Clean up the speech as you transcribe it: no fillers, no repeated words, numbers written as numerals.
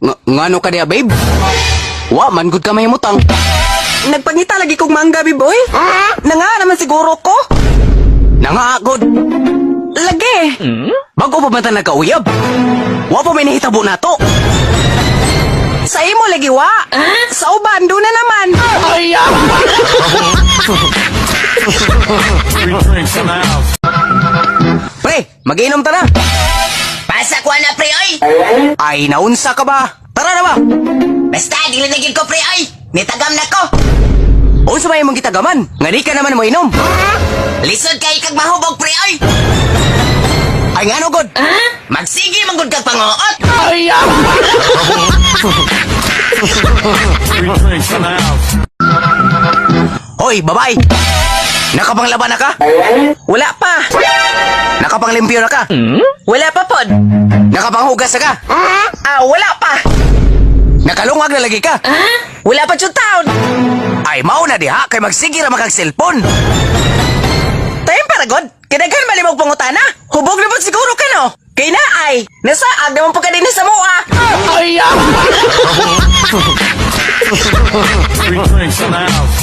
Ngano ka diya, babe? Wa, man good ka mahimutang. Nagpangita lagi kong mangga, biboy. Nanga naman siguro ko. Nangaagod. Lagi. Bago pa man ta nagkauyab. Wa pa may nahitabo na to. Sa imo lagi, wa. Sa uban, doon na naman. Pre, mag-inom ta na. Pasa ko na, pre, oy! Ay, naunsa ka ba? Tara na ba? Basta, dili na gid ko, pre, oy! Nitagam na ko! Unsa may mong gitagaman? Nga di ka naman mo inom. Lisod kay kag mahubog, pre, oy! Ay, ngano god? Magsige manggod kag panguot! Hoy, babae. Nakapanglaban na ka? Wala pa. Nakapanglimpyo na ka? Wala pa, pod. Nakapanghugas na ka? Wala pa. Nakalungag na lagi ka? Wala pa yung taon. Ay, mao na diha, kay magsigir ang makag-cellphone. Tayong paragod. Kinaghan malimog pangutana. Hubog na po siguro ka, no? Kay na ay. Nasaag naman po ka din sa mua. Free drinks in the house.